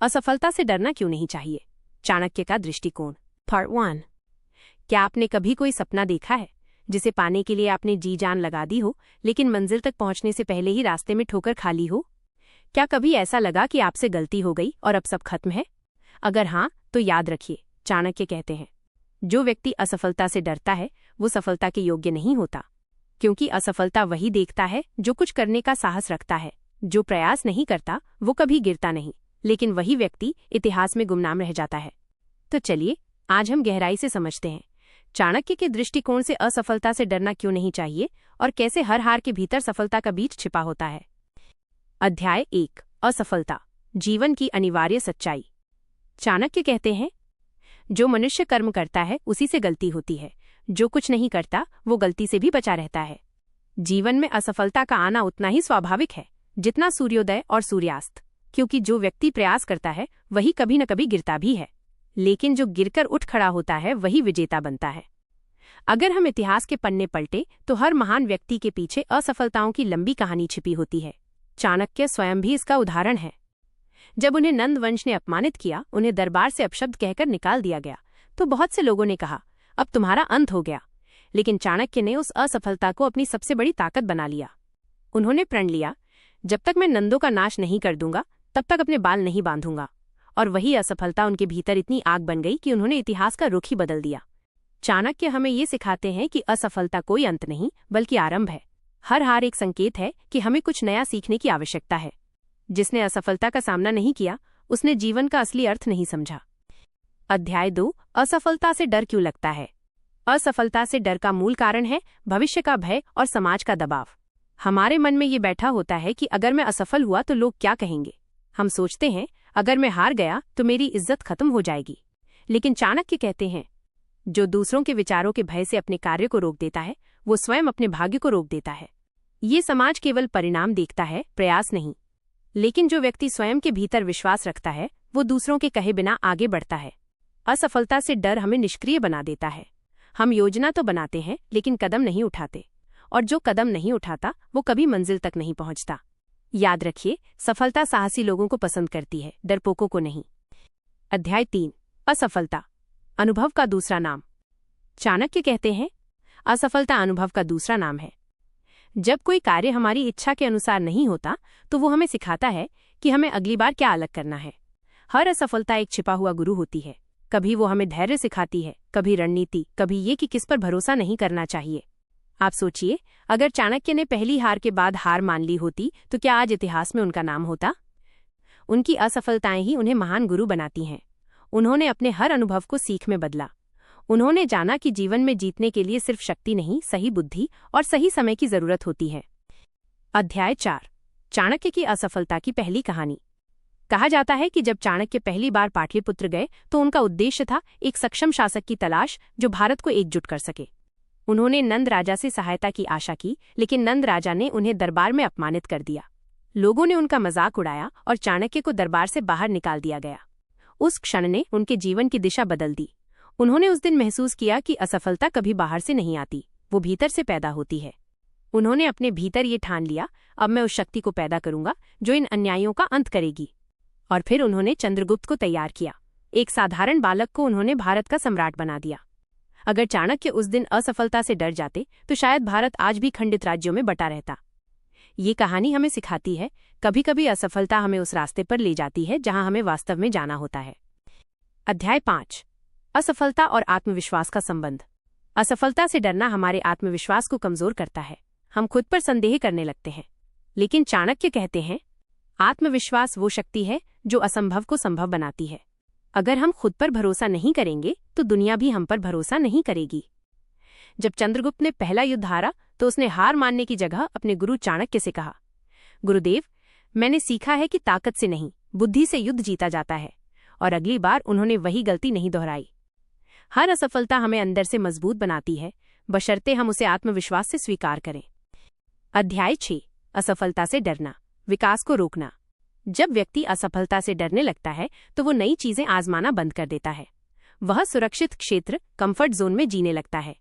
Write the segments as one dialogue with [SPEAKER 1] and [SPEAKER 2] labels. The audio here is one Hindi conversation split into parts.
[SPEAKER 1] असफलता से डरना क्यों नहीं चाहिए? चाणक्य का दृष्टिकोण। पार्ट 1। क्या आपने कभी कोई सपना देखा है जिसे पाने के लिए आपने जी जान लगा दी हो, लेकिन मंजिल तक पहुंचने से पहले ही रास्ते में ठोकर खा ली हो? क्या कभी ऐसा लगा कि आपसे गलती हो गई और अब सब खत्म है? अगर हाँ, तो याद रखिए, चाणक्य कहते हैं, जो व्यक्ति असफलता से डरता है वो सफलता के योग्य नहीं होता, क्योंकि असफलता वही देखता है जो कुछ करने का साहस रखता है। जो प्रयास नहीं करता वो कभी गिरता नहीं, लेकिन वही व्यक्ति इतिहास में गुमनाम रह जाता है। तो चलिए आज हम गहराई से समझते हैं चाणक्य के दृष्टिकोण से असफलता से डरना क्यों नहीं चाहिए और कैसे हर हार के भीतर सफलता का बीज छिपा होता है। अध्याय 1। असफलता, जीवन की अनिवार्य सच्चाई। चाणक्य कहते हैं, जो मनुष्य कर्म करता है उसी से गलती होती है, जो कुछ नहीं करता वो गलती से भी बचा रहता है। जीवन में असफलता का आना उतना ही स्वाभाविक है जितना सूर्योदय और सूर्यास्त, क्योंकि जो व्यक्ति प्रयास करता है वही कभी न कभी गिरता भी है, लेकिन जो गिरकर उठ खड़ा होता है वही विजेता बनता है। अगर हम इतिहास के पन्ने पलटे तो हर महान व्यक्ति के पीछे असफलताओं की लंबी कहानी छिपी होती है। चाणक्य स्वयं भी इसका उदाहरण है। जब उन्हें नंद वंश ने अपमानित किया, उन्हें दरबार से अपशब्द कहकर निकाल दिया गया, तो बहुत से लोगों ने कहा, अब तुम्हारा अंत हो गया। लेकिन चाणक्य ने उस असफलता को अपनी सबसे बड़ी ताकत बना लिया। उन्होंने प्रण लिया, जब तक मैं नंदों का नाश नहीं कर दूंगा तब तक अपने बाल नहीं बांधूंगा। और वही असफलता उनके भीतर इतनी आग बन गई कि उन्होंने इतिहास का रुख ही बदल दिया। चाणक्य हमें ये सिखाते हैं कि असफलता कोई अंत नहीं बल्कि आरंभ है। हर हार एक संकेत है कि हमें कुछ नया सीखने की आवश्यकता है। जिसने असफलता का सामना नहीं किया उसने जीवन का असली अर्थ नहीं समझा। अध्याय 2। असफलता से डर क्यों लगता है। असफलता से डर का मूल कारण है भविष्य का भय और समाज का दबाव। हमारे मन में ये बैठा होता है कि अगर मैं असफल हुआ तो लोग क्या कहेंगे। हम सोचते हैं, अगर मैं हार गया तो मेरी इज्जत खत्म हो जाएगी। लेकिन चाणक्य कहते हैं, जो दूसरों के विचारों के भय से अपने कार्य को रोक देता है वो स्वयं अपने भाग्य को रोक देता है। ये समाज केवल परिणाम देखता है, प्रयास नहीं। लेकिन जो व्यक्ति स्वयं के भीतर विश्वास रखता है वो दूसरों के कहे बिना आगे बढ़ता है। असफलता से डर हमें निष्क्रिय बना देता है। हम योजना तो बनाते हैं लेकिन कदम नहीं उठाते, और जो कदम नहीं उठाता वो कभी मंजिल तक नहीं पहुंचता। याद रखिए, सफलता साहसी लोगों को पसंद करती है, डरपोकों को नहीं। अध्याय 3। असफलता, अनुभव का दूसरा नाम। चाणक्य कहते हैं, असफलता अनुभव का दूसरा नाम है। जब कोई कार्य हमारी इच्छा के अनुसार नहीं होता तो वो हमें सिखाता है कि हमें अगली बार क्या अलग करना है। हर असफलता एक छिपा हुआ गुरु होती है। कभी वो हमें धैर्य सिखाती है, कभी रणनीति, कभी ये कि किस पर भरोसा नहीं करना चाहिए। आप सोचिए, अगर चाणक्य ने पहली हार के बाद हार मान ली होती तो क्या आज इतिहास में उनका नाम होता? उनकी असफलताएं ही उन्हें महान गुरु बनाती हैं। उन्होंने अपने हर अनुभव को सीख में बदला। उन्होंने जाना कि जीवन में जीतने के लिए सिर्फ शक्ति नहीं, सही बुद्धि और सही समय की जरूरत होती है। अध्याय 4। चाणक्य की असफलता की पहली कहानी। कहा जाता है कि जब चाणक्य पहली बार पाटलिपुत्र गए तो उनका उद्देश्य था एक सक्षम शासक की तलाश जो भारत को एकजुट कर सके। उन्होंने नंद राजा से सहायता की आशा की, लेकिन नंद राजा ने उन्हें दरबार में अपमानित कर दिया। लोगों ने उनका मजाक उड़ाया और चाणक्य को दरबार से बाहर निकाल दिया गया। उस क्षण ने उनके जीवन की दिशा बदल दी। उन्होंने उस दिन महसूस किया कि असफलता कभी बाहर से नहीं आती, वो भीतर से पैदा होती है। उन्होंने अपने भीतर ये ठान लिया, अब मैं उस शक्ति को पैदा करूंगा जो इन अन्यायों का अंत करेगी। और फिर उन्होंने चंद्रगुप्त को तैयार किया। एक साधारण बालक को उन्होंने भारत का सम्राट बना दिया। अगर चाणक्य उस दिन असफलता से डर जाते तो शायद भारत आज भी खंडित राज्यों में बटा रहता। ये कहानी हमें सिखाती है, कभी कभी असफलता हमें उस रास्ते पर ले जाती है जहां हमें वास्तव में जाना होता है। अध्याय 5। असफलता और आत्मविश्वास का संबंध। असफलता से डरना हमारे आत्मविश्वास को कमजोर करता है। हम खुद पर संदेह करने लगते हैं। लेकिन चाणक्य कहते हैं, आत्मविश्वास वो शक्ति है जो असंभव को संभव बनाती है। अगर हम खुद पर भरोसा नहीं करेंगे तो दुनिया भी हम पर भरोसा नहीं करेगी। जब चंद्रगुप्त ने पहला युद्ध हारा तो उसने हार मानने की जगह अपने गुरु चाणक्य से कहा, गुरुदेव, मैंने सीखा है कि ताकत से नहीं, बुद्धि से युद्ध जीता जाता है। और अगली बार उन्होंने वही गलती नहीं दोहराई। हर असफलता हमें अंदर से मजबूत बनाती है, बशर्ते हम उसे आत्मविश्वास से स्वीकार करें। अध्याय 6। असफलता से डरना, विकास को रोकना। जब व्यक्ति असफलता से डरने लगता है तो वो नई चीजें आजमाना बंद कर देता है। वह सुरक्षित क्षेत्र, कंफर्ट जोन में जीने लगता है।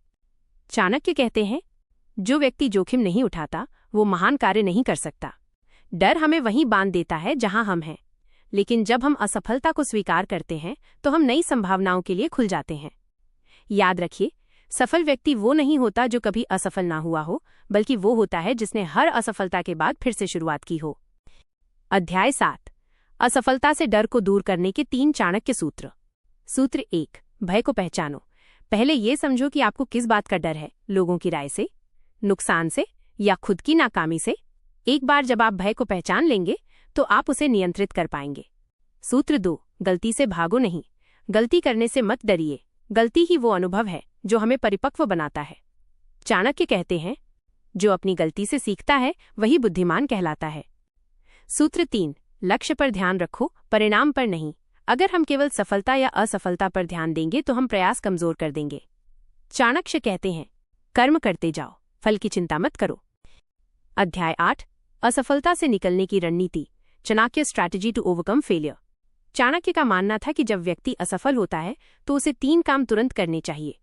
[SPEAKER 1] चाणक्य कहते हैं, जो व्यक्ति जोखिम नहीं उठाता वो महान कार्य नहीं कर सकता। डर हमें वहीं बांध देता है जहां हम हैं। लेकिन जब हम असफलता को स्वीकार करते हैं तो हम नई संभावनाओं के लिए खुल जाते हैं। याद रखिए, सफल व्यक्ति वो नहीं होता जो कभी असफल ना हुआ हो, बल्कि वो होता है जिसने हर असफलता के बाद फिर से शुरुआत की हो। अध्याय 7, असफलता से डर को दूर करने के 3 चाणक्य सूत्र। सूत्र 1, भय को पहचानो। पहले ये समझो कि आपको किस बात का डर है, लोगों की राय से, नुकसान से या खुद की नाकामी से। एक बार जब आप भय को पहचान लेंगे तो आप उसे नियंत्रित कर पाएंगे। सूत्र 2, गलती से भागो नहीं। गलती करने से मत डरिए, गलती ही वो अनुभव है जो हमें परिपक्व बनाता है। चाणक्य कहते हैं, जो अपनी गलती से सीखता है वही बुद्धिमान कहलाता है। सूत्र 3, लक्ष्य पर ध्यान रखो, परिणाम पर नहीं। अगर हम केवल सफलता या असफलता पर ध्यान देंगे तो हम प्रयास कमजोर कर देंगे। चाणक्य कहते हैं, कर्म करते जाओ, फल की चिंता मत करो। अध्याय 8, असफलता से निकलने की रणनीति। Chanakya strategy to overcome failure. Chanakya का मानना था कि जब व्यक्ति असफल होता है तो उसे 3 काम तुरंत करने चाहिए।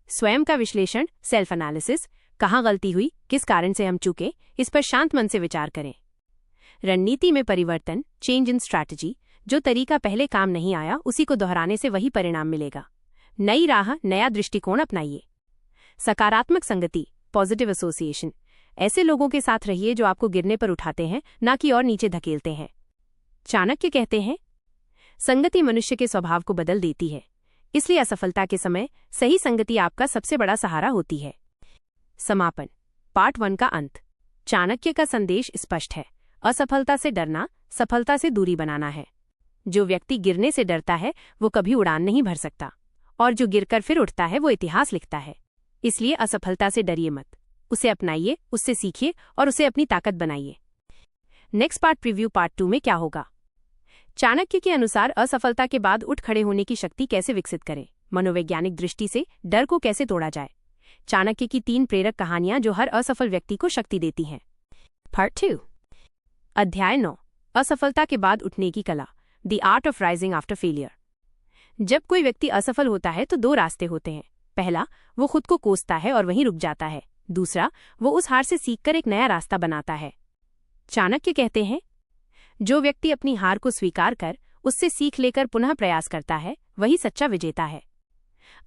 [SPEAKER 1] स्वयं का विश्लेषण, सेल्फ एनालिसिस, कहाँ गलती हुई, किस कारण से हम चूके, इस पर शांत मन से विचार करें। रणनीति में परिवर्तन, चेंज इन स्ट्रैटेजी। जो तरीका पहले काम नहीं आया उसी को दोहराने से वही परिणाम मिलेगा। नई राह, नया दृष्टिकोण अपनाइए। सकारात्मक संगति, पॉजिटिव एसोसिएशन। ऐसे लोगों के साथ रहिए जो आपको गिरने पर उठाते हैं, ना कि और नीचे धकेलते हैं। चाणक्य कहते हैं, संगति मनुष्य के स्वभाव को बदल देती है, इसलिए असफलता के समय सही संगति आपका सबसे बड़ा सहारा होती है। समापन, पार्ट 1 का अंत। चाणक्य का संदेश स्पष्ट है, असफलता से डरना सफलता से दूरी बनाना है। जो व्यक्ति गिरने से डरता है वो कभी उड़ान नहीं भर सकता, और जो गिरकर फिर उठता है वो इतिहास लिखता है। इसलिए असफलता से डरिए मत, उसे अपनाइए, उससे सीखिए और उसे अपनी ताकत बनाइए। नेक्स्ट पार्ट प्रीव्यू, पार्ट 2 में क्या होगा। चाणक्य के अनुसार असफलता के बाद उठ खड़े होने की शक्ति कैसे विकसित करें, मनोवैज्ञानिक दृष्टि से डर को कैसे तोड़ा जाए। चाणक्य की 3 प्रेरक कहानियां जो हर असफल व्यक्ति को शक्ति देती हैं। पार्ट 2, अध्याय 9, असफलता के बाद उठने की कला, the art of rising after failure. जब कोई व्यक्ति असफल होता है तो 2 रास्ते होते हैं। पहला, वो खुद को कोसता है और वहीं रुक जाता है। दूसरा, वो उस हार से सीखकर एक नया रास्ता बनाता है। चाणक्य कहते हैं, जो व्यक्ति अपनी हार को स्वीकार कर उससे सीख लेकर पुनः प्रयास करता है वही सच्चा विजेता है।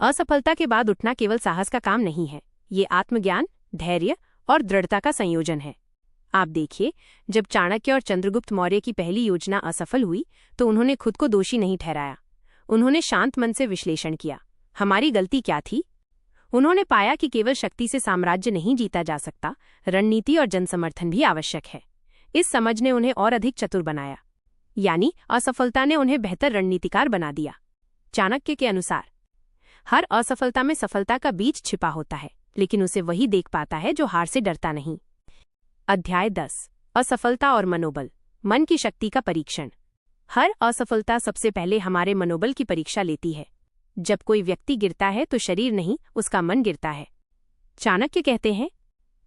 [SPEAKER 1] असफलता के बाद उठना केवल साहस का काम नहीं है, ये आत्मज्ञान, धैर्य और दृढ़ता का संयोजन है। आप देखिए, जब चाणक्य और चंद्रगुप्त मौर्य की पहली योजना असफल हुई तो उन्होंने खुद को दोषी नहीं ठहराया। उन्होंने शांत मन से विश्लेषण किया, हमारी गलती क्या थी। उन्होंने पाया कि केवल शक्ति से साम्राज्य नहीं जीता जा सकता, रणनीति और जनसमर्थन भी आवश्यक है। इस समझ ने उन्हें और अधिक चतुर बनाया, यानी असफलता ने उन्हें बेहतर रणनीतिकार बना दिया। चाणक्य के अनुसार हर असफलता में सफलता का बीज छिपा होता है, लेकिन उसे वही देख पाता है जो हार से डरता नहीं। अध्याय 10, असफलता और मनोबल, मन की शक्ति का परीक्षण। हर असफलता सबसे पहले हमारे मनोबल की परीक्षा लेती है। जब कोई व्यक्ति गिरता है तो शरीर नहीं, उसका मन गिरता है। चाणक्य कहते हैं,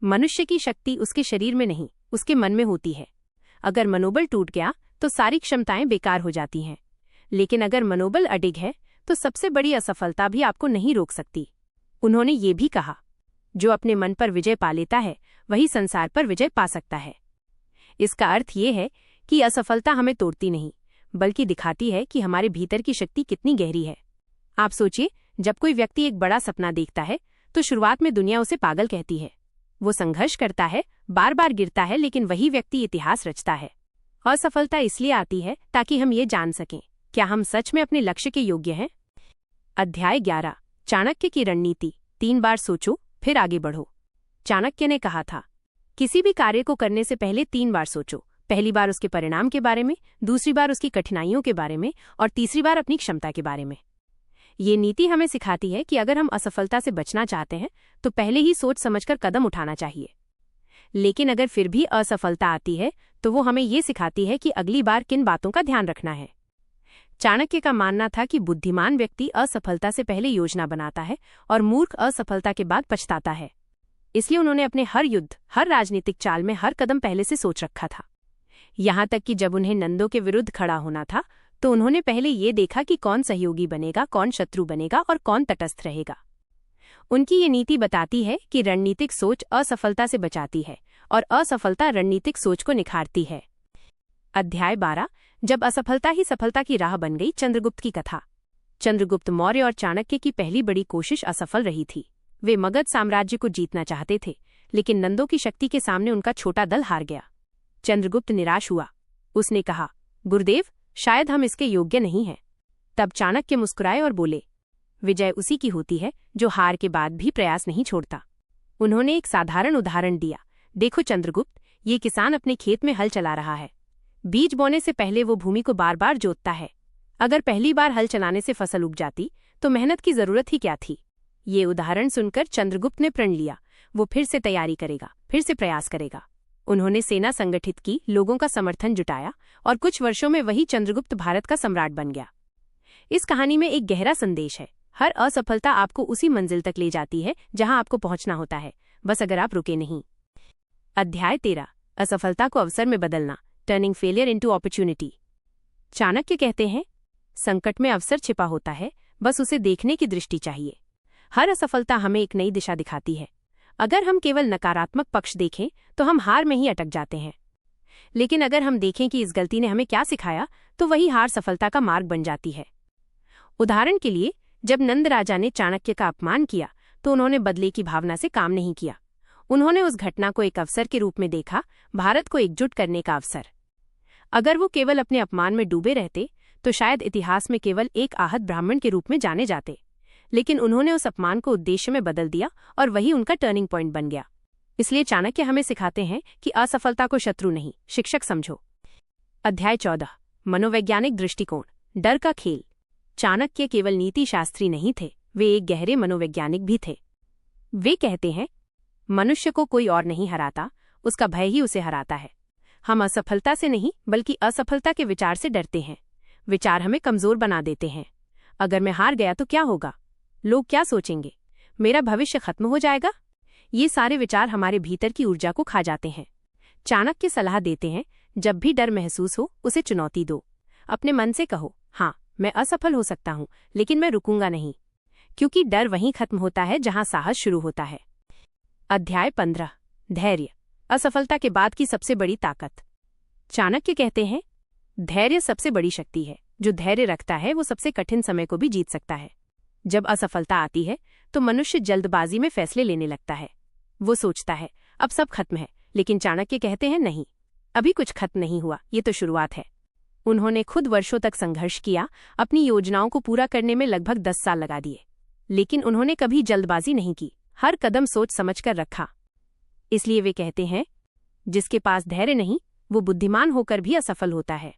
[SPEAKER 1] मनुष्य की शक्ति उसके शरीर में नहीं, उसके मन में होती है। अगर मनोबल टूट गया तो सारी क्षमताएं बेकार हो जाती हैं, लेकिन अगर मनोबल अडिग है तो सबसे बड़ी असफलता भी आपको नहीं रोक सकती। उन्होंने ये भी कहा, जो अपने मन पर विजय पा लेता है वही संसार पर विजय पा सकता है। इसका अर्थ ये है कि असफलता हमें तोड़ती नहीं, बल्कि दिखाती है कि हमारे भीतर की शक्ति कितनी गहरी है। आप सोचिए, जब कोई व्यक्ति एक बड़ा सपना देखता है तो शुरुआत में दुनिया उसे पागल कहती है। वो संघर्ष करता है, बार बार गिरता है, लेकिन वही व्यक्ति इतिहास रचता है। असफलता इसलिए आती है ताकि हम ये जान सकें, क्या हम सच में अपने लक्ष्य के योग्य हैं। अध्याय 11, चाणक्य की रणनीति, 3 बार सोचो फिर आगे बढ़ो। चाणक्य ने कहा था, किसी भी कार्य को करने से पहले 3 बार सोचो। पहली बार उसके परिणाम के बारे में, दूसरी बार उसकी कठिनाइयों के बारे में और तीसरी बार अपनी क्षमता के बारे में। ये नीति हमें सिखाती है कि अगर हम असफलता से बचना चाहते हैं तो पहले ही सोच समझकर कदम उठाना चाहिए। लेकिन अगर फिर भी असफलता आती है तो वो हमें ये सिखाती है कि अगली बार किन बातों का ध्यान रखना है। चाणक्य का मानना था कि बुद्धिमान व्यक्ति असफलता से पहले योजना बनाता है और मूर्ख असफलता के बाद पछताता है। इसलिए उन्होंने अपने हर युद्ध, हर राजनीतिक चाल में हर कदम पहले से सोच रखा था। यहाँ तक कि जब उन्हें नंदों के विरुद्ध खड़ा होना था तो उन्होंने पहले ये देखा कि कौन सहयोगी बनेगा, कौन शत्रु बनेगा और कौन तटस्थ रहेगा। उनकी ये नीति बताती है कि रणनीतिक सोच असफलता से बचाती है और असफलता रणनीतिक सोच को निखारती है। अध्याय 12, जब असफलता ही सफलता की राह बन गई। चंद्रगुप्त की कथा। चंद्रगुप्त मौर्य और चाणक्य की पहली बड़ी कोशिश असफल रही थी। वे मगध साम्राज्य को जीतना चाहते थे, लेकिन नंदों की शक्ति के सामने उनका छोटा दल हार गया। चंद्रगुप्त निराश हुआ। उसने कहा, गुरुदेव, शायद हम इसके योग्य नहीं हैं। तब चाणक्य मुस्कुराए और बोले, विजय उसी की होती है जो हार के बाद भी प्रयास नहीं छोड़ता। उन्होंने एक साधारण उदाहरण दिया। देखो चंद्रगुप्त, ये किसान अपने खेत में हल चला रहा है। बीज बोने से पहले वो भूमि को बार बार जोतता है। अगर पहली बार हल चलाने से फसल उग जाती तो मेहनत की जरूरत ही क्या थी। ये उदाहरण सुनकर चंद्रगुप्त ने प्रण लिया, वो फिर से तैयारी करेगा, फिर से प्रयास करेगा। उन्होंने सेना संगठित की, लोगों का समर्थन जुटाया और कुछ वर्षों में वही चंद्रगुप्त भारत का सम्राट बन गया। इस कहानी में एक गहरा संदेश है। हर असफलता आपको उसी मंजिल तक ले जाती है जहां आपको पहुंचना होता है, बस अगर आप रुके नहीं। अध्याय 13। असफलता को अवसर में बदलना, turning failure into opportunity. Chanakya कहते हैं, संकट में अवसर छिपा होता है, बस उसे देखने की दृष्टि चाहिए। हर असफलता हमें एक नई दिशा दिखाती है। अगर हम केवल नकारात्मक पक्ष देखें तो हम हार में ही अटक जाते हैं, लेकिन अगर हम देखें कि इस गलती ने हमें क्या सिखाया, तो वही हार सफलता का मार्ग बन जाती है। उदाहरण के लिए, जब नंद राजा ने चाणक्य का अपमान किया तो उन्होंने बदले की भावना से काम नहीं किया। उन्होंने उस घटना को एक अवसर के रूप में देखा, भारत को एकजुट करने का अवसर। अगर वो केवल अपने अपमान में डूबे रहते तो शायद इतिहास में केवल एक आहत ब्राह्मण के रूप में जाने जाते, लेकिन उन्होंने उस अपमान को उद्देश्य में बदल दिया और वही उनका टर्निंग पॉइंट बन गया। इसलिए चाणक्य हमें सिखाते हैं कि असफलता को शत्रु नहीं, शिक्षक समझो। अध्याय 14। मनोवैज्ञानिक दृष्टिकोण, डर का खेल। चाणक्य केवल नीति शास्त्री नहीं थे, वे एक गहरे मनोवैज्ञानिक भी थे। वे कहते हैं, मनुष्य को कोई और नहीं हराता, उसका भय ही उसे हराता है। हम असफलता से नहीं बल्कि असफलता के विचार से डरते हैं। विचार हमें कमजोर बना देते हैं। अगर मैं हार गया तो क्या होगा? लोग क्या सोचेंगे? मेरा भविष्य खत्म हो जाएगा? ये सारे विचार हमारे भीतर की ऊर्जा को खा जाते हैं। चाणक्य सलाह देते हैं, जब भी डर महसूस हो उसे चुनौती दो। अपने मन से कहो, हाँ मैं असफल हो सकता हूं, लेकिन मैं रुकूंगा नहीं, क्योंकि डर वहीं खत्म होता है जहां साहस शुरू होता है। अध्याय 15। धैर्य, असफलता के बाद की सबसे बड़ी ताकत। चाणक्य कहते हैं, धैर्य सबसे बड़ी शक्ति है। जो धैर्य रखता है वो सबसे कठिन समय को भी जीत सकता है। जब असफलता आती है तो मनुष्य जल्दबाजी में फैसले लेने लगता है। वो सोचता है अब सब खत्म है, लेकिन चाणक्य कहते हैं नहीं, अभी कुछ खत्म नहीं हुआ, ये तो शुरुआत है। उन्होंने खुद वर्षों तक संघर्ष किया, अपनी योजनाओं को पूरा करने में लगभग 10 साल लगा दिए, लेकिन उन्होंने कभी जल्दबाजी नहीं की, हर कदम सोच समझकर रखा। इसलिए वे कहते हैं, जिसके पास धैर्य नहीं वो बुद्धिमान होकर भी असफल होता है।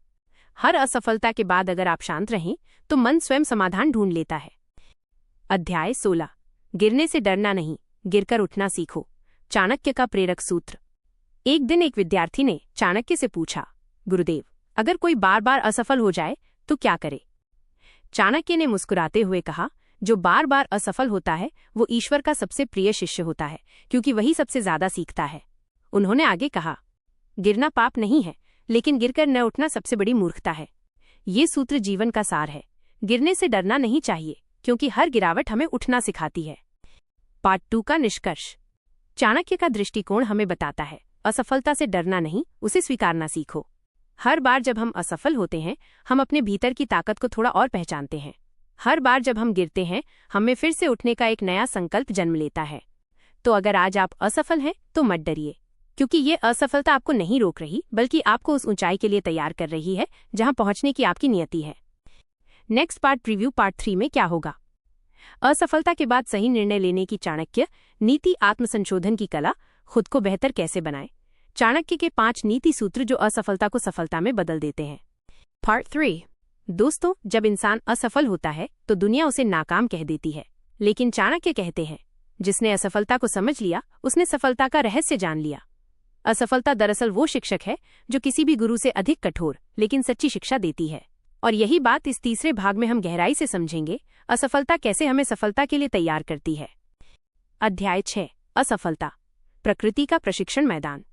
[SPEAKER 1] हर असफलता के बाद अगर आप शांत रहें तो मन स्वयं समाधान ढूंढ लेता है। अध्याय 16। गिरने से डरना नहीं, गिरकर उठना सीखो। चाणक्य का प्रेरक सूत्र। एक दिन एक विद्यार्थी ने चाणक्य से पूछा, गुरुदेव, अगर कोई बार बार असफल हो जाए तो क्या करे? चाणक्य ने मुस्कुराते हुए कहा, जो बार बार असफल होता है वो ईश्वर का सबसे प्रिय शिष्य होता है, क्योंकि वही सबसे ज्यादा सीखता है। उन्होंने आगे कहा, गिरना पाप नहीं है, लेकिन गिरकर न उठना सबसे बड़ी मूर्खता है। ये सूत्र जीवन का सार है। गिरने से डरना नहीं चाहिए, क्योंकि हर गिरावट हमें उठना सिखाती है। पार्ट 2 का निष्कर्ष। चाणक्य का दृष्टिकोण हमें बताता है, असफलता से डरना नहीं, उसे स्वीकारना सीखो। हर बार जब हम असफल होते हैं, हम अपने भीतर की ताकत को थोड़ा और पहचानते हैं। हर बार जब हम गिरते हैं, हमें फिर से उठने का एक नया संकल्प जन्म लेता है। तो अगर आज आप असफल हैं तो मत डरिए, क्योंकि ये असफलता आपको नहीं रोक रही, बल्कि आपको उस ऊंचाई के लिए तैयार कर रही है जहां पहुंचने की आपकी नियति है। Next part preview. पार्ट 3 में क्या होगा? असफलता के बाद सही निर्णय लेने की चाणक्य नीति, आत्मसंशोधन की कला, खुद को बेहतर कैसे बनाएं। चाणक्य के 5 नीति सूत्र जो असफलता को सफलता में बदल देते हैं। पार्ट 3। दोस्तों, जब इंसान असफल होता है तो दुनिया उसे नाकाम कह देती है, लेकिन चाणक्य कहते हैं, जिसने असफलता को समझ लिया उसने सफलता का रहस्य जान लिया। असफलता दरअसल वो शिक्षक है जो किसी भी गुरु से अधिक कठोर लेकिन सच्ची शिक्षा देती है। और यही बात इस तीसरे भाग में हम गहराई से समझेंगे, असफलता कैसे हमें सफलता के लिए तैयार करती है। अध्याय 6। असफलता, प्रकृति का प्रशिक्षण मैदान।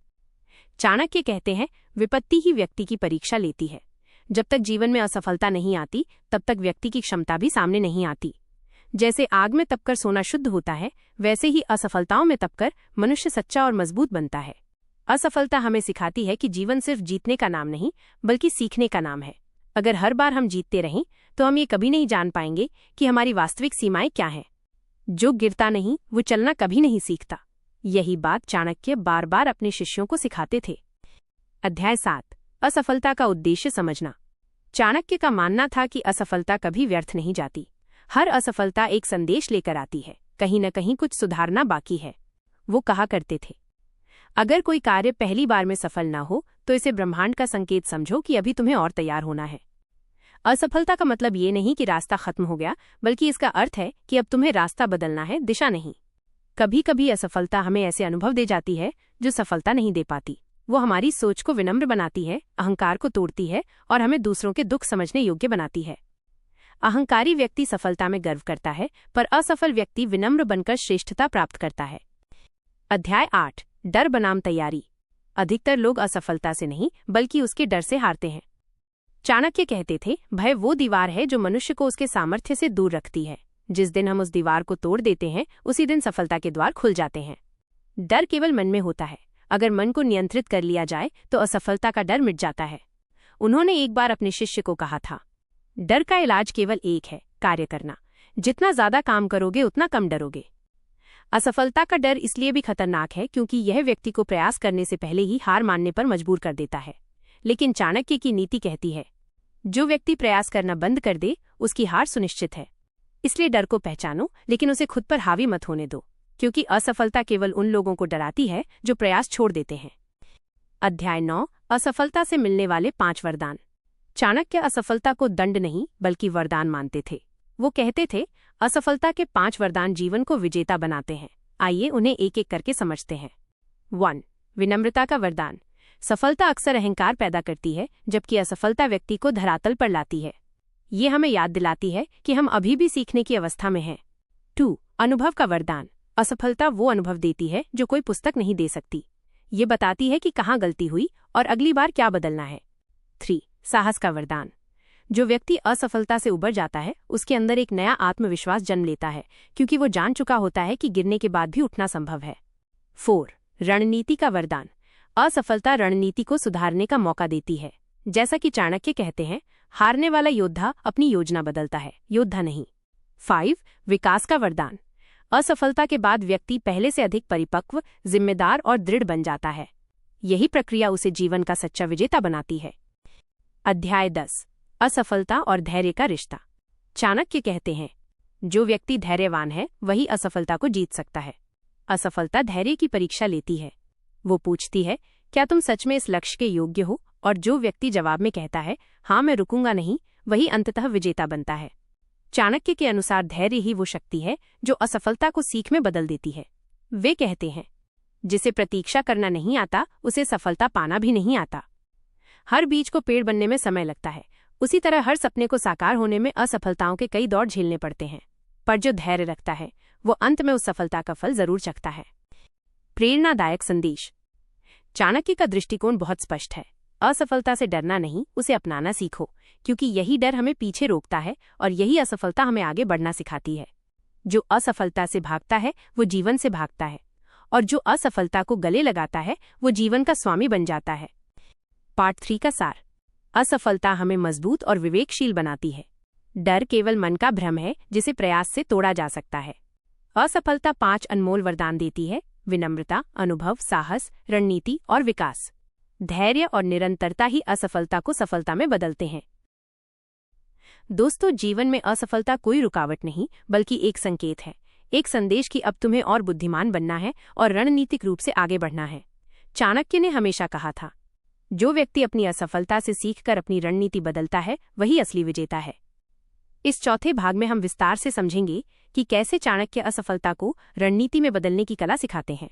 [SPEAKER 1] चाणक्य कहते हैं, विपत्ति ही व्यक्ति की परीक्षा लेती है। जब तक जीवन में असफलता नहीं आती तब तक व्यक्ति की क्षमता भी सामने नहीं आती। जैसे आग में तपकर सोना शुद्ध होता है, वैसे ही असफलताओं में तपकर मनुष्य सच्चा और मजबूत बनता है। असफलता हमें सिखाती है कि जीवन सिर्फ जीतने का नाम नहीं बल्कि सीखने का नाम है। अगर हर बार हम जीतते रहें तो हम ये कभी नहीं जान पाएंगे कि हमारी वास्तविक सीमाएं क्या हैं। जो गिरता नहीं वो चलना कभी नहीं सीखता। यही बात चाणक्य बार बार अपने शिष्यों को सिखाते थे। अध्याय 7, असफलता का उद्देश्य समझना। चाणक्य का मानना था कि असफलता कभी व्यर्थ नहीं जाती। हर असफलता एक संदेश लेकर आती है, कहीं न कहीं कुछ सुधारना बाकी है। वो कहा करते थे, अगर कोई कार्य पहली बार में सफल न हो तो इसे ब्रह्मांड का संकेत समझो कि अभी तुम्हें और तैयार होना है। असफलता का मतलब ये नहीं कि रास्ता खत्म हो गया, बल्कि इसका अर्थ है कि अब तुम्हें रास्ता बदलना है, दिशा नहीं। कभी कभी असफलता हमें ऐसे अनुभव दे जाती है जो सफलता नहीं दे पाती। वो हमारी सोच को विनम्र बनाती है, अहंकार को तोड़ती है और हमें दूसरों के दुख समझने योग्य बनाती है। अहंकारी व्यक्ति सफलता में गर्व करता है, पर असफल व्यक्ति विनम्र बनकर श्रेष्ठता प्राप्त करता है। अध्याय 8, डर बनाम तैयारी। अधिकतर लोग असफलता से नहीं बल्कि उसके डर से हारते हैं। चाणक्य कहते थे, भय वो दीवार है जो मनुष्य को उसके सामर्थ्य से दूर रखती है। जिस दिन हम उस दीवार को तोड़ देते हैं उसी दिन सफलता के द्वार खुल जाते हैं। डर केवल मन में होता है, अगर मन को नियंत्रित कर लिया जाए तो असफलता का डर मिट जाता है। उन्होंने एक बार अपने शिष्य को कहा था, डर का इलाज केवल एक है, कार्य करना। जितना ज्यादा काम करोगे उतना कम डरोगे। असफलता का डर इसलिए भी खतरनाक है क्योंकि यह व्यक्ति को प्रयास करने से पहले ही हार मानने पर मजबूर कर देता है। लेकिन चाणक्य की नीति कहती है, जो व्यक्ति प्रयास करना बंद कर दे उसकी हार सुनिश्चित है। इसलिए डर को पहचानो, लेकिन उसे खुद पर हावी मत होने दो, क्योंकि असफलता केवल उन लोगों को डराती है जो प्रयास छोड़ देते हैं। अध्याय 9, असफलता से मिलने वाले 5 वरदान। चाणक्य असफलता को दंड नहीं बल्कि वरदान मानते थे। वो कहते थे, असफलता के 5 वरदान जीवन को विजेता बनाते हैं। आइए उन्हें एक एक करके समझते हैं। 1, विनम्रता का वरदान। सफलता अक्सर अहंकार पैदा करती है, जबकि असफलता व्यक्ति को धरातल पर लाती है। ये हमें याद दिलाती है कि हम अभी भी सीखने की अवस्था में हैं। 2, अनुभव का वरदान। असफलता वो अनुभव देती है जो कोई पुस्तक नहीं दे सकती। ये बताती है कि कहाँ गलती हुई और अगली बार क्या बदलना है। 3, साहस का वरदान। जो व्यक्ति असफलता से उबर जाता है उसके अंदर एक नया आत्मविश्वास जन्म लेता है, क्योंकि वो जान चुका होता है कि गिरने के बाद भी उठना संभव है। 4, रणनीति का वरदान। असफलता रणनीति को सुधारने का मौका देती है। जैसा कि चाणक्य कहते हैं, हारने वाला योद्धा अपनी योजना बदलता है, योद्धा नहीं। 5, विकास का वरदान। असफलता के बाद व्यक्ति पहले से अधिक परिपक्व, जिम्मेदार और दृढ़ बन जाता है। यही प्रक्रिया उसे जीवन का सच्चा विजेता बनाती है। अध्याय 10, असफलता और धैर्य का रिश्ता। चाणक्य कहते हैं, जो व्यक्ति धैर्यवान है वही असफलता को जीत सकता है। असफलता धैर्य की परीक्षा लेती है। वो पूछती है, क्या तुम सच में इस लक्ष्य के योग्य हो? और जो व्यक्ति जवाब में कहता है, हाँ मैं रुकूंगा नहीं, वही अंततः विजेता बनता है। चाणक्य के अनुसार धैर्य ही वो शक्ति है जो असफलता को सीख में बदल देती है। वे कहते हैं, जिसे प्रतीक्षा करना नहीं आता उसे सफलता पाना भी नहीं आता। हर बीज को पेड़ बनने में समय लगता है, उसी तरह हर सपने को साकार होने में असफलताओं के कई दौर झेलने पड़ते हैं। पर जो धैर्य रखता है वो अंत में उस सफलता का फल जरूर चखता है। प्रेरणादायक संदेश। चाणक्य का दृष्टिकोण बहुत स्पष्ट है। असफलता से डरना नहीं, उसे अपनाना सीखो, क्योंकि यही डर हमें पीछे रोकता है और यही असफलता हमें आगे बढ़ना सिखाती है। जो असफलता से भागता है वो जीवन से भागता है, और जो असफलता को गले लगाता है वो जीवन का स्वामी बन जाता है। पार्ट 3 का सार। असफलता हमें मजबूत और विवेकशील बनाती है। डर केवल मन का भ्रम है जिसे प्रयास से तोड़ा जा सकता है। असफलता 5 अनमोल वरदान देती है: विनम्रता, अनुभव, साहस, रणनीति और विकास। धैर्य और निरंतरता ही असफलता को सफलता में बदलते हैं। दोस्तों, जीवन में असफलता कोई रुकावट नहीं बल्कि एक संकेत है, एक संदेश कि अब तुम्हें और बुद्धिमान बनना है और रणनीतिक रूप से आगे बढ़ना है। चाणक्य ने हमेशा कहा था, जो व्यक्ति अपनी असफलता से सीखकर अपनी रणनीति बदलता है वही असली विजेता है। इस चौथे भाग में हम विस्तार से समझेंगे कि कैसे चाणक्य असफलता को रणनीति में बदलने की कला सिखाते हैं।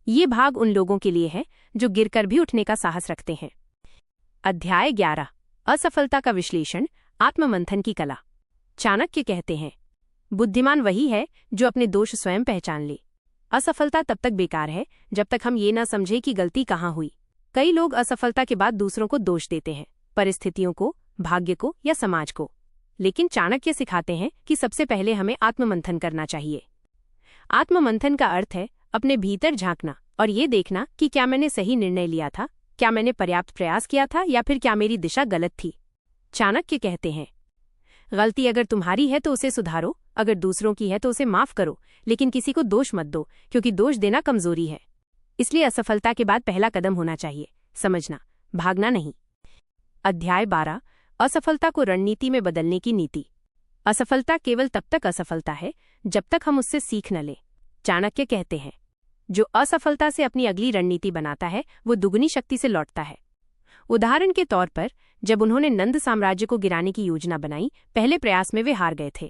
[SPEAKER 1] ये भाग उन लोगों के लिए है जो गिरकर भी उठने का साहस रखते हैं। अध्याय 11, असफलता का विश्लेषण, आत्ममंथन की कला। चाणक्य कहते हैं, बुद्धिमान वही है जो अपने दोष स्वयं पहचान ले। असफलता तब तक बेकार है जब तक हम ये न समझे कि गलती कहाँ हुई। कई लोग असफलता के बाद दूसरों को दोष देते हैं, परिस्थितियों को, भाग्य को या समाज को। लेकिन चाणक्य सिखाते हैं कि सबसे पहले हमें आत्ममंथन करना चाहिए। आत्ममंथन का अर्थ है अपने भीतर झांकना और ये देखना कि क्या मैंने सही निर्णय लिया था, क्या मैंने पर्याप्त प्रयास किया था या फिर क्या मेरी दिशा गलत थी। चाणक्य कहते हैं, गलती अगर तुम्हारी है तो उसे सुधारो, अगर दूसरों की है तो उसे माफ करो, लेकिन किसी को दोष मत दो, क्योंकि दोष देना कमजोरी है। इसलिए असफलता के बाद पहला कदम होना चाहिए समझना, भागना नहीं। अध्याय 12, असफलता को रणनीति में बदलने की नीति। असफलता केवल तब तक असफलता है जब तक हम उससे सीख न लें। चाणक्य कहते हैं, जो असफलता से अपनी अगली रणनीति बनाता है वो दुगनी शक्ति से लौटता है। उदाहरण के तौर पर, जब उन्होंने नंद साम्राज्य को गिराने की योजना बनाई, पहले प्रयास में वे हार गए थे।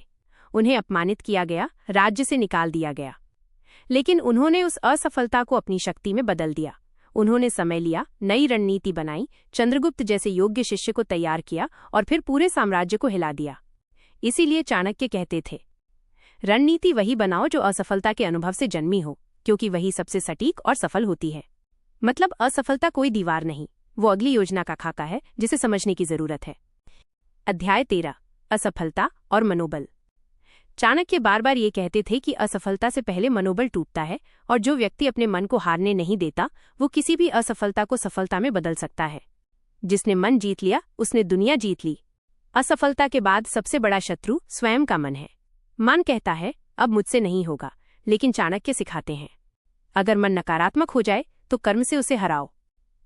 [SPEAKER 1] उन्हें अपमानित किया गया, राज्य से निकाल दिया गया। लेकिन उन्होंने उस असफलता को अपनी शक्ति में बदल दिया। उन्होंने समय लिया, नई रणनीति बनाई, चंद्रगुप्त जैसे योग्य शिष्य को तैयार किया और फिर पूरे साम्राज्य को हिला दिया। इसीलिए चाणक्य कहते थे, रणनीति वही बनाओ जो असफलता के अनुभव से जन्मी हो, क्योंकि वही सबसे सटीक और सफल होती है। मतलब असफलता कोई दीवार नहीं, वो अगली योजना का खाका है जिसे समझने की जरूरत है। अध्याय 13, असफलता और मनोबल। चाणक्य बार बार ये कहते थे कि असफलता से पहले मनोबल टूटता है और जो व्यक्ति अपने मन को हारने नहीं देता वो किसी भी असफलता को सफलता में बदल सकता है। जिसने मन जीत लिया उसने दुनिया जीत ली। असफलता के बाद सबसे बड़ा शत्रु स्वयं का मन है। मन कहता है अब मुझसे नहीं होगा, लेकिन चाणक्य सिखाते हैं, अगर मन नकारात्मक हो जाए तो कर्म से उसे हराओ।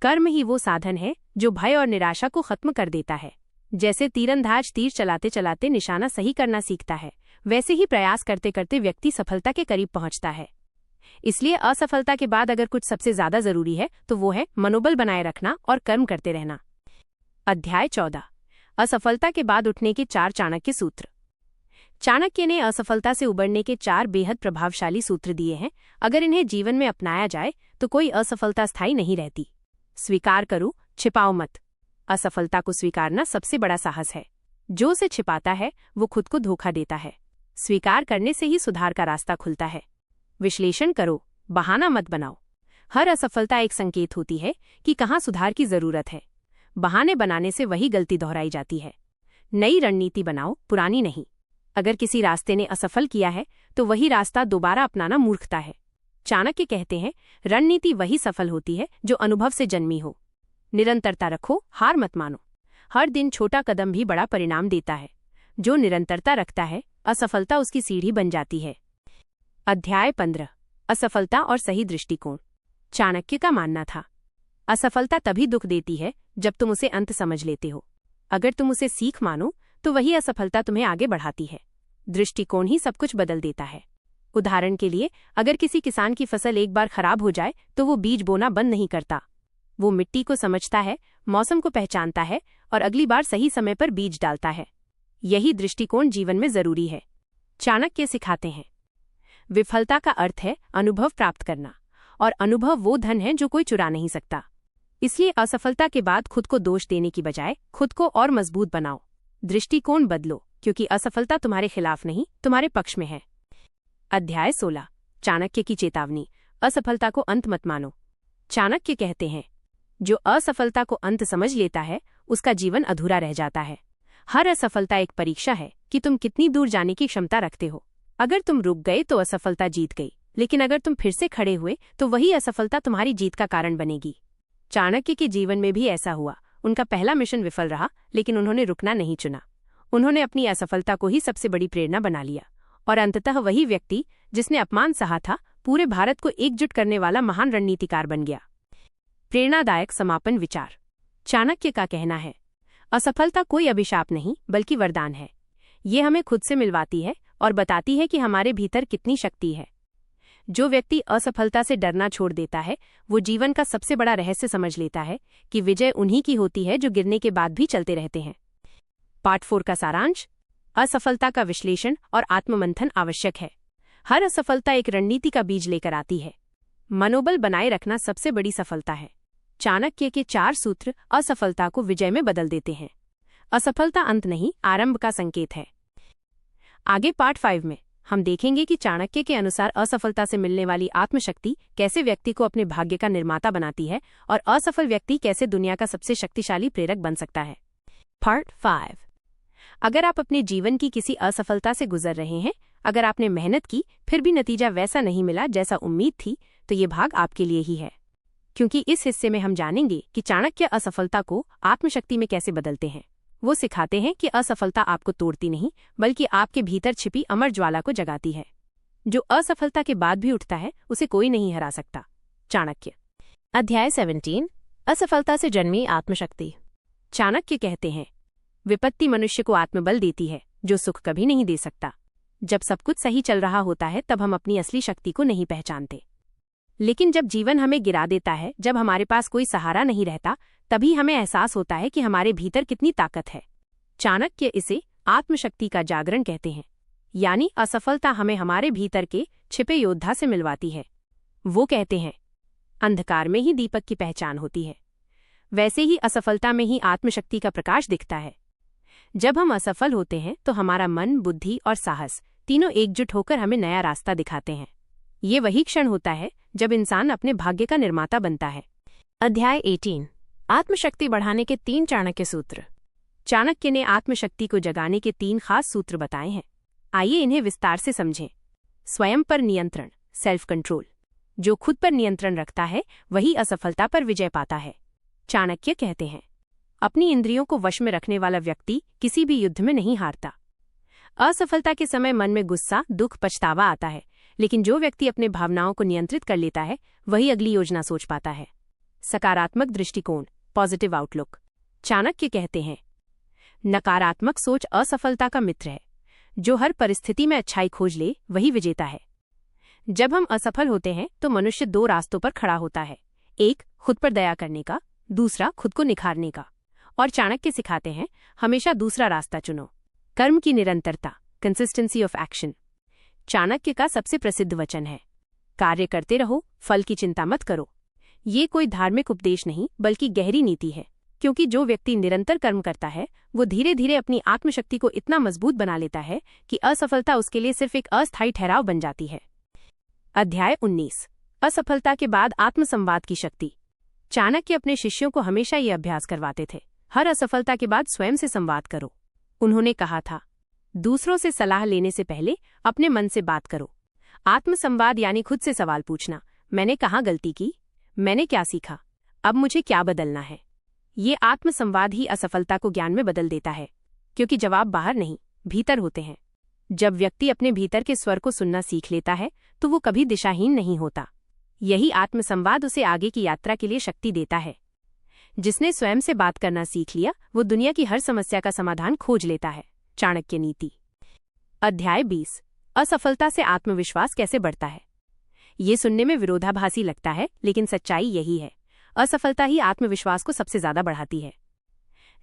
[SPEAKER 1] कर्म ही वो साधन है जो भय और निराशा को खत्म कर देता है। जैसे तीरंदाज तीर चलाते चलाते निशाना सही करना सीखता है, वैसे ही प्रयास करते करते व्यक्ति सफलता के करीब पहुंचता है। इसलिए असफलता के बाद अगर कुछ सबसे ज्यादा जरूरी है तो वो है मनोबल बनाए रखना और कर्म करते रहना। अध्याय 14, असफलता के बाद उठने के 4 चाणक्य सूत्र। चाणक्य ने असफलता से उबरने के 4 बेहद प्रभावशाली सूत्र दिए हैं। अगर इन्हें जीवन में अपनाया जाए तो कोई असफलता स्थायी नहीं रहती। स्वीकार करो, छिपाओ मत। असफलता को स्वीकारना सबसे बड़ा साहस है। जो उसे छिपाता है वो खुद को धोखा देता है। स्वीकार करने से ही सुधार का रास्ता खुलता है। विश्लेषण करो, बहाना मत बनाओ। हर असफलता एक संकेत होती है कि कहाँ सुधार की जरूरत है। बहाने बनाने से वही गलती दोहराई जाती है। नई रणनीति बनाओ, पुरानी नहीं। अगर किसी रास्ते ने असफल किया है तो वही रास्ता दोबारा अपनाना मूर्खता है। चाणक्य कहते हैं, रणनीति वही सफल होती है जो अनुभव से जन्मी हो। निरंतरता रखो, हार मत मानो। हर दिन छोटा कदम भी बड़ा परिणाम देता है। जो निरंतरता रखता है, असफलता उसकी सीढ़ी बन जाती है। अध्याय 15, असफलता और सही दृष्टिकोण। चाणक्य का मानना था, असफलता तभी दुख देती है जब तुम उसे अंत समझ लेते हो। अगर तुम उसे सीख मानो तो वही असफलता तुम्हें आगे बढ़ाती है। दृष्टिकोण ही सब कुछ बदल देता है। उदाहरण के लिए, अगर किसी किसान की फसल एक बार खराब हो जाए तो वो बीज बोना बंद नहीं करता। वो मिट्टी को समझता है, मौसम को पहचानता है और अगली बार सही समय पर बीज डालता है। यही दृष्टिकोण जीवन में जरूरी है। चाणक्य सिखाते हैं, विफलता का अर्थ है अनुभव प्राप्त करना, और अनुभव वो धन है जो कोई चुरा नहीं सकता। इसलिए असफलता के बाद खुद को दोष देने की बजाय खुद को और मजबूत बनाओ। दृष्टिकोण बदलो, क्योंकि असफलता तुम्हारे खिलाफ नहीं, तुम्हारे पक्ष में है। अध्याय 16, चाणक्य की चेतावनी, असफलता को अंत मत मानो। चाणक्य कहते हैं, जो असफलता को अंत समझ लेता है उसका जीवन अधूरा रह जाता है। हर असफलता एक परीक्षा है कि तुम कितनी दूर जाने की क्षमता रखते हो। अगर तुम रुक गए तो असफलता जीत गई, लेकिन अगर तुम फिर से खड़े हुए तो वही असफलता तुम्हारी जीत का कारण बनेगी। चाणक्य के जीवन में भी ऐसा हुआ। उनका पहला मिशन विफल रहा, लेकिन उन्होंने रुकना नहीं चुना। उन्होंने अपनी असफलता को ही सबसे बड़ी प्रेरणा बना लिया, और अंततः वही व्यक्ति जिसने अपमान सहा था, पूरे भारत को एकजुट करने वाला महान रणनीतिकार बन गया। प्रेरणादायक समापन विचार। चाणक्य का कहना है, असफलता कोई अभिशाप नहीं बल्कि वरदान है। ये हमें खुद से मिलवाती है और बताती है कि हमारे भीतर कितनी शक्ति है। जो व्यक्ति असफलता से डरना छोड़ देता है वो जीवन का सबसे बड़ा रहस्य समझ लेता है कि विजय उन्हीं की होती है जो गिरने के बाद भी चलते रहते हैं। पार्ट 4 का सारांश, असफलता का विश्लेषण और आत्ममंथन आवश्यक है। हर असफलता एक रणनीति का बीज लेकर आती है। मनोबल बनाए रखना सबसे बड़ी सफलता है। चाणक्य के 4 सूत्र असफलता को विजय में बदल देते हैं। असफलता अंत नहीं, आरंभ का संकेत है। आगे पार्ट 5 में हम देखेंगे कि चाणक्य के अनुसार असफलता से मिलने वाली आत्मशक्ति कैसे व्यक्ति को अपने भाग्य का निर्माता बनाती है और असफल व्यक्ति कैसे दुनिया का सबसे शक्तिशाली प्रेरक बन सकता है। पार्ट 5, अगर आप अपने जीवन की किसी असफलता से गुजर रहे हैं, अगर आपने मेहनत की फिर भी नतीजा वैसा नहीं मिला जैसा उम्मीद थी, तो ये भाग आपके लिए ही है। क्योंकि इस हिस्से में हम जानेंगे कि चाणक्य असफलता को आत्मशक्ति में कैसे बदलते हैं। वो सिखाते हैं कि असफलता आपको तोड़ती नहीं, बल्कि आपके भीतर छिपी अमर ज्वाला को जगाती है। जो असफलता के बाद भी उठता है उसे कोई नहीं हरा सकता। चाणक्य। अध्याय 17, असफलता से जन्मी आत्मशक्ति। चाणक्य कहते हैं, विपत्ति मनुष्य को आत्मबल देती है जो सुख कभी नहीं दे सकता। जब सब कुछ सही चल रहा होता है तब हम अपनी असली शक्ति को नहीं पहचानते, लेकिन जब जीवन हमें गिरा देता है, जब हमारे पास कोई सहारा नहीं रहता, तभी हमें एहसास होता है कि हमारे भीतर कितनी ताकत है। चाणक्य इसे आत्मशक्ति का जागरण कहते हैं, यानी असफलता हमें हमारे भीतर के छिपे योद्धा से मिलवाती है। वो कहते हैं, अंधकार में ही दीपक की पहचान होती है, वैसे ही असफलता में ही आत्मशक्ति का प्रकाश दिखता है। जब हम असफल होते हैं तो हमारा मन, बुद्धि और साहस तीनों एकजुट होकर हमें नया रास्ता दिखाते हैं। ये वही क्षण होता है जब इंसान अपने भाग्य का निर्माता बनता है। अध्याय 18, आत्मशक्ति बढ़ाने के 3 चाणक्य सूत्र। चाणक्य ने आत्मशक्ति को जगाने के 3 खास सूत्र बताए हैं। आइए इन्हें विस्तार से समझें। स्वयं पर नियंत्रण, सेल्फ कंट्रोल। जो खुद पर नियंत्रण रखता है वही असफलता पर विजय पाता है। चाणक्य कहते हैं, अपनी इंद्रियों को वश में रखने वाला व्यक्ति किसी भी युद्ध में नहीं हारता। असफलता के समय मन में गुस्सा, दुख, पछतावा आता है, लेकिन जो व्यक्ति अपने भावनाओं को नियंत्रित कर लेता है वही अगली योजना सोच पाता है। सकारात्मक दृष्टिकोण, पॉजिटिव आउटलुक। चाणक्य कहते हैं, नकारात्मक सोच असफलता का मित्र है। जो हर परिस्थिति में अच्छाई खोज ले वही विजेता है। जब हम असफल होते हैं तो मनुष्य 2 रास्तों पर खड़ा होता है, एक खुद पर दया करने का, दूसरा खुद को निखारने का। और चाणक्य सिखाते हैं, हमेशा दूसरा रास्ता चुनो। कर्म की निरंतरता, कंसिस्टेंसी ऑफ एक्शन। चाणक्य का सबसे प्रसिद्ध वचन है, कार्य करते रहो, फल की चिंता मत करो। ये कोई धार्मिक उपदेश नहीं बल्कि गहरी नीति है, क्योंकि जो व्यक्ति निरंतर कर्म करता है वो धीरे धीरे अपनी आत्मशक्ति को इतना मजबूत बना लेता है कि असफलता उसके लिए सिर्फ एक अस्थायी ठहराव बन जाती है। अध्याय 19, असफलता के बाद आत्मसंवाद की शक्ति। चाणक्य अपने शिष्यों को हमेशा ये अभ्यास करवाते थे, हर असफलता के बाद स्वयं से संवाद करो। उन्होंने कहा था, दूसरों से सलाह लेने से पहले अपने मन से बात करो। आत्मसंवाद यानी खुद से सवाल पूछना, मैंने कहाँ गलती की, मैंने क्या सीखा, अब मुझे क्या बदलना है। ये आत्मसंवाद ही असफलता को ज्ञान में बदल देता है, क्योंकि जवाब बाहर नहीं, भीतर होते हैं। जब व्यक्ति अपने भीतर के स्वर को सुनना सीख लेता है तो वो कभी दिशाहीन नहीं होता। यही आत्मसंवाद उसे आगे की यात्रा के लिए शक्ति देता है। जिसने स्वयं से बात करना सीख लिया वो दुनिया की हर समस्या का समाधान खोज लेता है। चाणक्य नीति। अध्याय 20, असफलता से आत्मविश्वास कैसे बढ़ता है। ये सुनने में विरोधाभासी लगता है, लेकिन सच्चाई यही है, असफलता ही आत्मविश्वास को सबसे ज्यादा बढ़ाती है।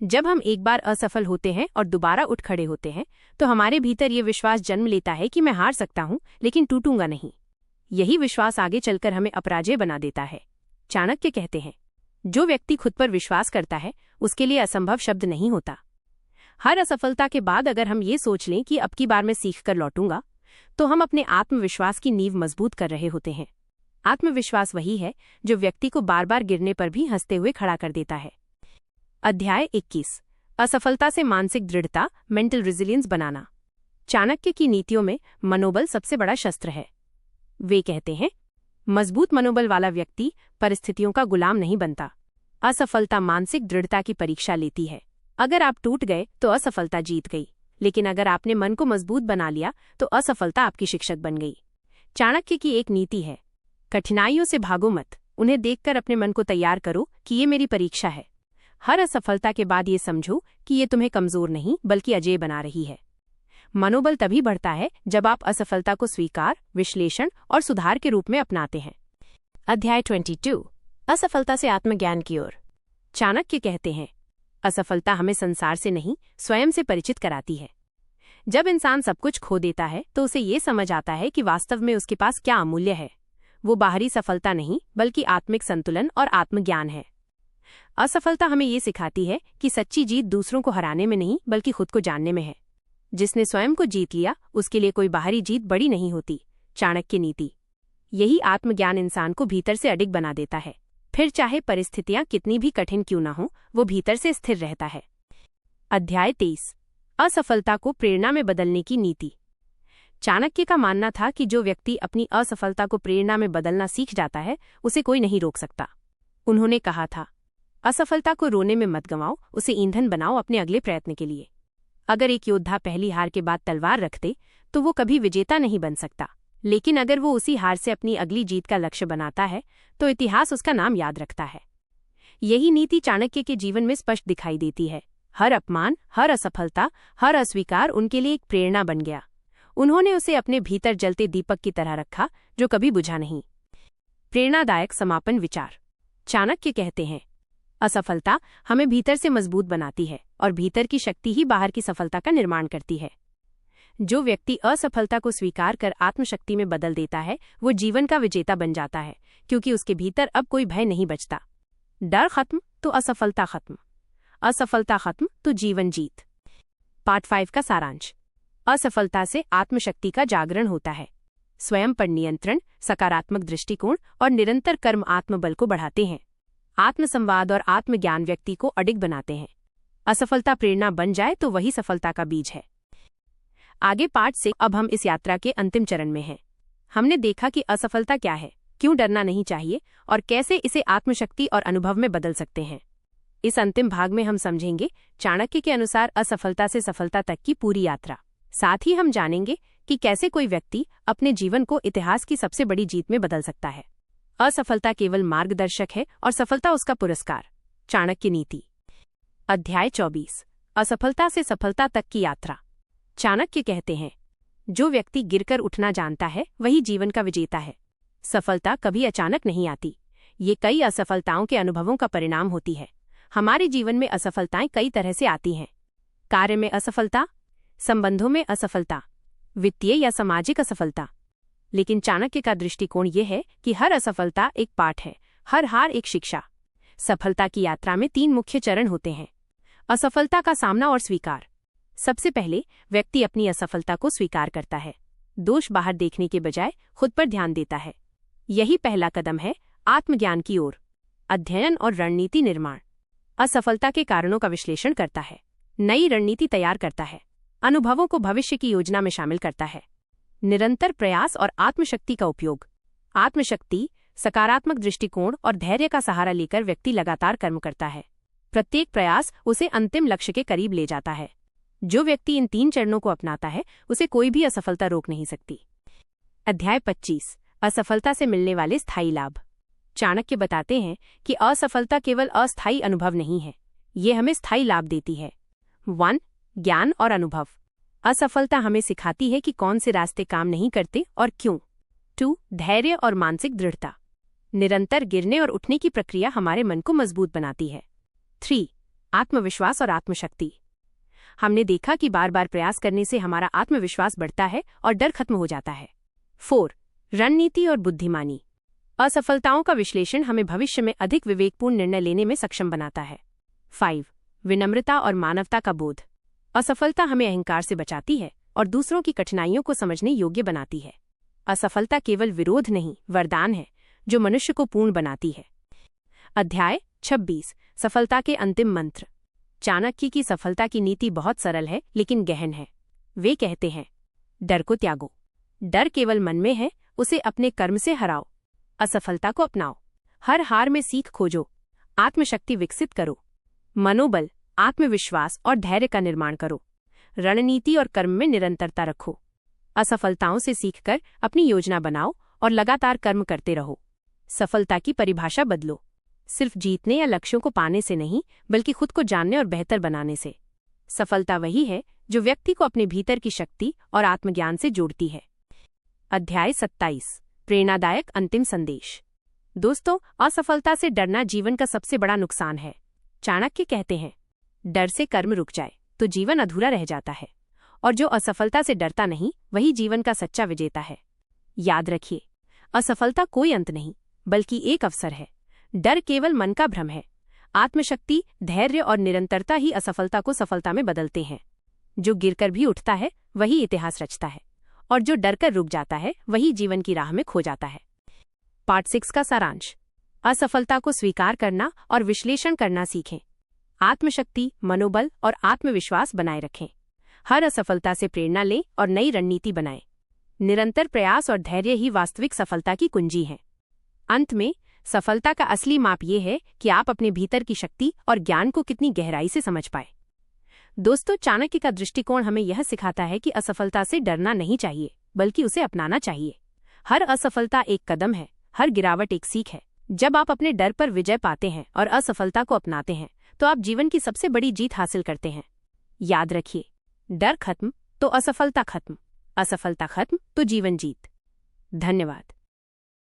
[SPEAKER 1] जब हम एक बार असफल होते हैं और दोबारा उठ खड़े होते हैं तो हमारे भीतर ये विश्वास जन्म लेता है कि मैं हार सकता हूं लेकिन टूटूंगा नहीं। यही विश्वास आगे चलकर हमें अपराजय बना देता है। चाणक्य कहते हैं, जो व्यक्ति खुद पर विश्वास करता है उसके लिए असंभव शब्द नहीं होता। हर असफलता के बाद अगर हम ये सोच लें कि अब की बार मैं सीख कर लौटूंगा, तो हम अपने आत्मविश्वास की नींव मजबूत कर रहे होते हैं। आत्मविश्वास वही है जो व्यक्ति को बार बार गिरने पर भी हंसते हुए खड़ा कर देता है। अध्याय 21, असफलता से मानसिक दृढ़ता, मेंटल रेजिलियंस बनाना। चाणक्य की नीतियों में मनोबल सबसे बड़ा शस्त्र है। वे कहते हैं, मजबूत मनोबल वाला व्यक्ति परिस्थितियों का गुलाम नहीं बनता। असफलता मानसिक दृढ़ता की परीक्षा लेती है। अगर आप टूट गए तो असफलता जीत गई, लेकिन अगर आपने मन को मजबूत बना लिया तो असफलता आपकी शिक्षक बन गई। चाणक्य की एक नीति है, कठिनाइयों से भागो मत, उन्हें देखकर अपने मन को तैयार करो कि ये मेरी परीक्षा है। हर असफलता के बाद ये समझो कि ये तुम्हें कमजोर नहीं बल्कि अजेय बना रही है। मनोबल तभी बढ़ता है जब आप असफलता को स्वीकार, विश्लेषण और सुधार के रूप में अपनाते हैं। अध्याय 22, असफलता से आत्मज्ञान की ओर। चाणक्य कहते हैं, असफलता हमें संसार से नहीं स्वयं से परिचित कराती है। जब इंसान सब कुछ खो देता है तो उसे ये समझ आता है कि वास्तव में उसके पास क्या अमूल्य है। वो बाहरी सफलता नहीं बल्कि आत्मिक संतुलन और आत्मज्ञान है। असफलता हमें ये सिखाती है कि सच्ची जीत दूसरों को हराने में नहीं बल्कि खुद को जानने में है। जिसने स्वयं को जीत लिया उसके लिए कोई बाहरी जीत बड़ी नहीं होती। चाणक्य नीति। यही आत्मज्ञान इंसान को भीतर से अडिग बना देता है, फिर चाहे परिस्थितियां कितनी भी कठिन क्यों न हो, वो भीतर से स्थिर रहता है। अध्याय 23, असफलता को प्रेरणा में बदलने की नीति। चाणक्य का मानना था कि जो व्यक्ति अपनी असफलता को प्रेरणा में बदलना सीख जाता है, उसे कोई नहीं रोक सकता। उन्होंने कहा था, असफलता को रोने में मत गंवाओ, उसे ईंधन बनाओ अपने अगले प्रयत्न के लिए। अगर एक योद्धा पहली हार के बाद तलवार रखते तो वो कभी विजेता नहीं बन सकता, लेकिन अगर वो उसी हार से अपनी अगली जीत का लक्ष्य बनाता है तो इतिहास उसका नाम याद रखता है। यही नीति चाणक्य के जीवन में स्पष्ट दिखाई देती है। हर अपमान, हर असफलता, हर अस्वीकार उनके लिए एक प्रेरणा बन गया। उन्होंने उसे अपने भीतर जलते दीपक की तरह रखा जो कभी बुझा नहीं। प्रेरणादायक समापन विचार। चाणक्य कहते हैं, असफलता हमें भीतर से मजबूत बनाती है और भीतर की शक्ति ही बाहर की सफलता का निर्माण करती है। जो व्यक्ति असफलता को स्वीकार कर आत्मशक्ति में बदल देता है, वो जीवन का विजेता बन जाता है, क्योंकि उसके भीतर अब कोई भय नहीं बचता। डर खत्म तो असफलता खत्म, असफलता खत्म तो जीवन जीत। पार्ट 5 का सारांश। असफलता से आत्मशक्ति का जागरण होता है। स्वयं पर नियंत्रण, सकारात्मक दृष्टिकोण और निरंतर कर्म आत्मबल को बढ़ाते हैं। आत्मसंवाद और आत्मज्ञान व्यक्ति को अडिग बनाते हैं। असफलता प्रेरणा बन जाए तो वही सफलता का बीज है। आगे पार्ट से अब हम इस यात्रा के अंतिम चरण में हैं। हमने देखा कि असफलता क्या है, क्यों डरना नहीं चाहिए और कैसे इसे आत्मशक्ति और अनुभव में बदल सकते हैं। इस अंतिम भाग में हम समझेंगे चाणक्य के अनुसार असफलता से सफलता तक की पूरी यात्रा। साथ ही हम जानेंगे कि कैसे कोई व्यक्ति अपने जीवन को इतिहास की सबसे बड़ी जीत में बदल सकता है। असफलता केवल मार्गदर्शक है और सफलता उसका पुरस्कार। चाणक्य नीति। अध्याय 24। असफलता से सफलता तक की यात्रा। चाणक्य कहते हैं, जो व्यक्ति गिरकर उठना जानता है वही जीवन का विजेता है। सफलता कभी अचानक नहीं आती, ये कई असफलताओं के अनुभवों का परिणाम होती है। हमारे जीवन में असफलताएं कई तरह से आती हैं। कार्य में असफलता, संबंधों में असफलता, वित्तीय या सामाजिक असफलता। लेकिन चाणक्य का दृष्टिकोण ये है कि हर असफलता एक पाठ है, हर हार एक शिक्षा। सफलता की यात्रा में 3 मुख्य चरण होते हैं। असफलता का सामना और स्वीकार। सबसे पहले व्यक्ति अपनी असफलता को स्वीकार करता है। दोष बाहर देखने के बजाय खुद पर ध्यान देता है। यही पहला कदम है आत्मज्ञान की ओर। अध्ययन और रणनीति निर्माण। असफलता के कारणों का विश्लेषण करता है, नई रणनीति तैयार करता है, अनुभवों को भविष्य की योजना में शामिल करता है। निरंतर प्रयास और आत्मशक्ति का उपयोग। आत्मशक्ति, सकारात्मक दृष्टिकोण और धैर्य का सहारा लेकर व्यक्ति लगातार कर्म करता है। प्रत्येक प्रयास उसे अंतिम लक्ष्य के करीब ले जाता है। जो व्यक्ति इन 3 चरणों को अपनाता है, उसे कोई भी असफलता रोक नहीं सकती। अध्याय 25। असफलता से मिलने वाले स्थायी लाभ। चाणक्य बताते हैं कि असफलता केवल अस्थायी अनुभव नहीं है, ये हमें स्थायी लाभ देती है। 1. ज्ञान और अनुभव। असफलता हमें सिखाती है कि कौन से रास्ते काम नहीं करते और क्यों। 2. धैर्य और मानसिक दृढ़ता। निरंतर गिरने और उठने की प्रक्रिया हमारे मन को मजबूत बनाती है। 3. आत्मविश्वास और आत्मशक्ति। हमने देखा कि बार बार प्रयास करने से हमारा आत्मविश्वास बढ़ता है और डर खत्म हो जाता है। 4. रणनीति और बुद्धिमानी। असफलताओं का विश्लेषण हमें भविष्य में अधिक विवेकपूर्ण निर्णय लेने में सक्षम बनाता है। 5. विनम्रता और मानवता का बोध। असफलता हमें अहंकार से बचाती है और दूसरों की कठिनाइयों को समझने योग्य बनाती है। असफलता केवल विरोध नहीं, वरदान है जो मनुष्य को पूर्ण बनाती है। अध्याय 26। सफलता के अंतिम मंत्र। चाणक्य की सफलता की नीति बहुत सरल है लेकिन गहन है। वे कहते हैं, डर को त्यागो। डर केवल मन में है, उसे अपने कर्म से हराओ। असफलता को अपनाओ, हर हार में सीख खोजो। आत्मशक्ति विकसित करो। मनोबल, आत्मविश्वास और धैर्य का निर्माण करो। रणनीति और कर्म में निरंतरता रखो। असफलताओं से सीखकर अपनी योजना बनाओ और लगातार कर्म करते रहो। सफलता की परिभाषा बदलो, सिर्फ जीतने या लक्ष्यों को पाने से नहीं, बल्कि खुद को जानने और बेहतर बनाने से। सफलता वही है जो व्यक्ति को अपने भीतर की शक्ति और आत्मज्ञान से जोड़ती है। अध्याय 27। प्रेरणादायक अंतिम संदेश। दोस्तों, असफलता से डरना जीवन का सबसे बड़ा नुकसान है। चाणक्य कहते हैं, डर से कर्म रुक जाए तो जीवन अधूरा रह जाता है, और जो असफलता से डरता नहीं वही जीवन का सच्चा विजेता है। याद रखिए, असफलता कोई अंत नहीं, बल्कि एक अवसर है। डर केवल मन का भ्रम है। आत्मशक्ति, धैर्य और निरंतरता ही असफलता को सफलता में बदलते हैं। जो गिरकर भी उठता है वही इतिहास रचता है, और जो डरकर रुक जाता है वही जीवन की राह में खो जाता है। पार्ट 6 का सारांश। असफलता को स्वीकार करना और विश्लेषण करना सीखें। आत्मशक्ति, मनोबल और आत्मविश्वास बनाए रखें। हर असफलता से प्रेरणा लें और नई रणनीति बनाएं। निरंतर प्रयास और धैर्य ही वास्तविक सफलता की कुंजी है। अंत में, सफलता का असली माप ये है कि आप अपने भीतर की शक्ति और ज्ञान को कितनी गहराई से समझ पाए। दोस्तों, चाणक्य का दृष्टिकोण हमें यह सिखाता है कि असफलता से डरना नहीं चाहिए, बल्कि उसे अपनाना चाहिए। हर असफलता एक कदम है, हर गिरावट एक सीख है। जब आप अपने डर पर विजय पाते हैं और असफलता को अपनाते हैं, तो आप जीवन की सबसे बड़ी जीत हासिल करते हैं। याद रखिए, डर खत्म तो असफलता खत्म, असफलता खत्म तो जीवन जीत। धन्यवाद।